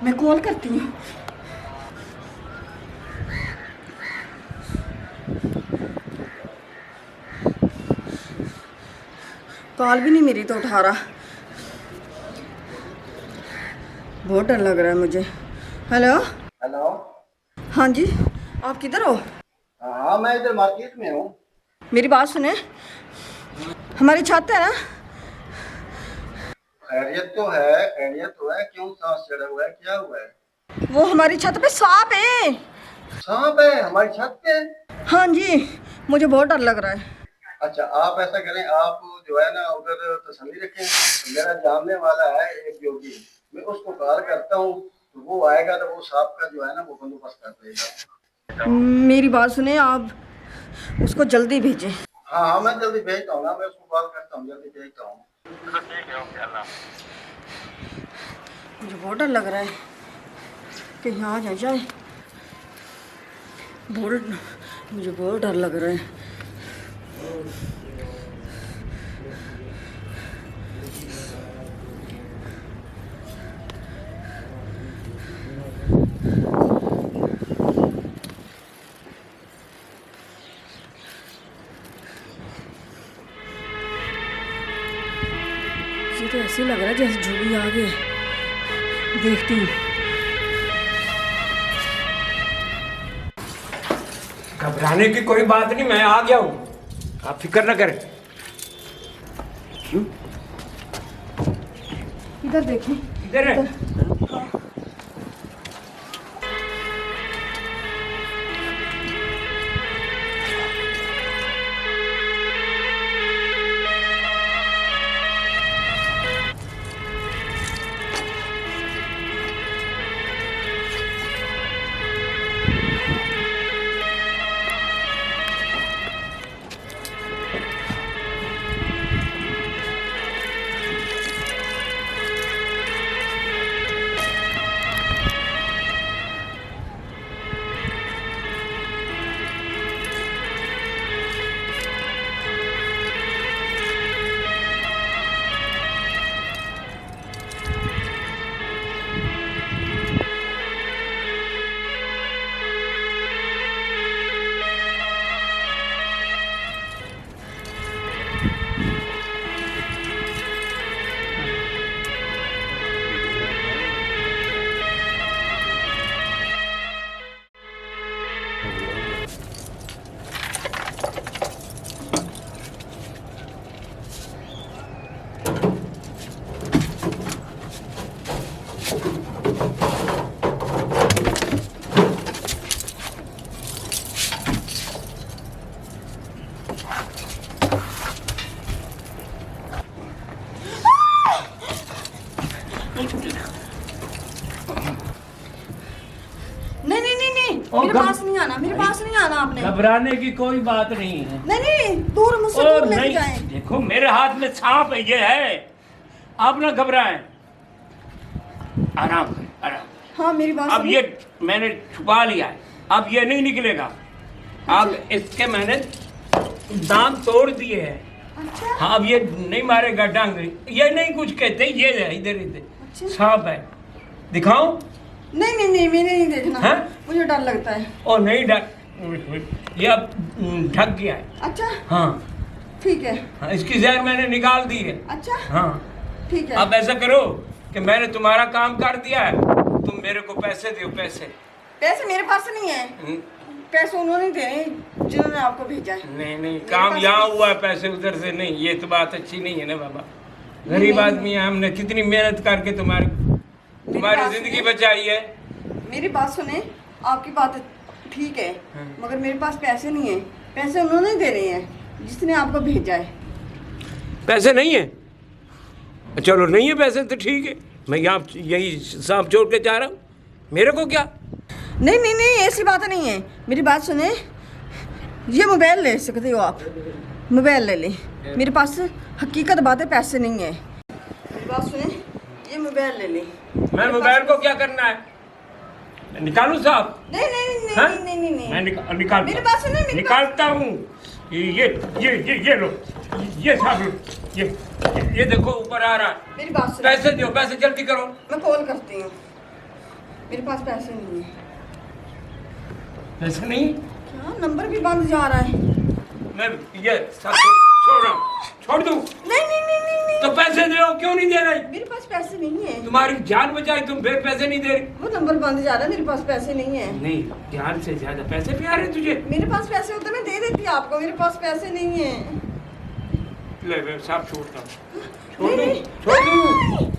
मैं कॉल करती हूँ। कॉल भी नहीं मेरी तो उठा रहा। बहुत डर लग रहा है मुझे। Hello hello. हाँ जी, आप किधर हो? हाँ, मैं इधर मार्केट में हूँ। मेरी बात सुने, हमारी छत है ना। खैरियत तो है, खैरियत तो है। क्यों सांस चढ़ा हुआ है? क्या हुआ है? वो हमारी छत पे सांप है। सांप है हमारी छत पे? हाँ जी, मुझे बहुत डर लग रहा है। अच्छा, आप ऐसा करें, आप जो है ना उधर तसल्ली रखें। मेरा जानने वाला है एक योगी, मैं उसको कॉल करता हूँ, तो वो आएगा तो वो सांप का जो है ना वो बंदोबस्त कर देगा। मेरी बात सुने, आप उसको जल्दी भेजें। हाँ हाँ, मैं जल्दी भेजता हूँ ना, मैं उसको कॉल करता हूँ, जल्दी भेजता हूँ। मुझे बहुत डर लग रहा है कि यहाँ आ जाए। मुझे बहुत डर लग रहा है। मुझे तो ऐसे लग रहा है जैसे झूठी आ गए। देखती हूँ। घबराने की कोई बात नहीं, मैं आ गया हूँ, आप फिक्र न करें। इधर देखें। इधर है। मेरे पास नहीं आना, मेरे पास नहीं आना आपने। घबराने की कोई बात नहीं है। नहीं, दूर मुझसे दूर लेके जाएं। देखो मेरे हाथ में सांप है, ये है, आप ना घबराएं, आराम करें, आराम। हाँ मेरी बात अब सुनिए। ये मैंने छुपा लिया है, अब ये नहीं निकलेगा। अब इसके मैंने दांत तोड़ दिए हैं। अच्छा। हाँ, अब ये नहीं मारेगा डांग, ये नहीं कुछ कहते, ये है इधर इधर। अच्छा। सांप है, दिखाऊं? नहीं, मैंने नहीं देखना है? मुझे डर लगता है। ओ नहीं, ढक, ये अब ढक गया है। अच्छा हाँ ठीक है। हाँ, इसकी जहर मैंने निकाल दी है। अच्छा हाँ ठीक है। अब ऐसा करो कि मैंने तुम्हारा काम कर दिया है, तुम मेरे को पैसे दो, पैसे। पैसे मेरे पास नहीं है। पैसे उन्होंने देने जिन्होंने आपको भेजा है। नहीं, काम यहाँ हुआ है, पैसे उधर से नहीं। ये तो बात अच्छी नहीं है ना बाबा, गरीब आदमी है, हमने कितनी मेहनत करके तुम्हारी जिंदगी बचाई है। मेरी बात सुने, आपकी बात ठीक है, मगर मेरे पास पैसे नहीं है। पैसे उन्होंने दे रहे हैं जिसने आपको भेजा है। पैसे नहीं है? चलो नहीं है पैसे तो ठीक है, मैं यहाँ यही सांप छोड़ के जा रहा हूँ, मेरे को क्या। नहीं, ऐसी बात नहीं है। मेरी बात सुने, ये मोबाइल ले सकते हो आप, मोबाइल ले लें। मेरे पास हकीकत बात है, पैसे नहीं है। मेरी बात सुने, ये मोबाइल ले लें। मैं मोबाइल को क्या करना है, निकालूं साहब? नहीं, मैं निकाल, मेरी बात सुने, निकालता हूँ। ये लो, ये साहब लो, ये देखो ऊपर आ रहा है। मेरी बात सुने, पैसे दो, पैसे जल्दी करो। मैं कॉल करती हूँ। मेरे पास पैसे नहीं है। पैसे नहीं? क्या नंबर भी बंद जा रहा है। मैं ये सब छोड़ रहा हूँ, छोड़ दूँ? नहीं नहीं नहीं नहीं नहीं, तो पैसे दे, क्यों नहीं दे रही? मेरे पास पैसे नहीं है। तुम्हारी जान बचाई, तुम फिर पैसे नहीं दे रही? वो नंबर बंद जा रहा है, मेरे पास पैसे नहीं है। नहीं, जान से ज्यादा पैसे प्यारे तुझे। मेरे पास पैसे होते मैं दे देती आपको, मेरे पास पैसे नहीं है। ले मैं साफ छोड़ता हूँ, नहीं, नहीं, छोड़ दूँ।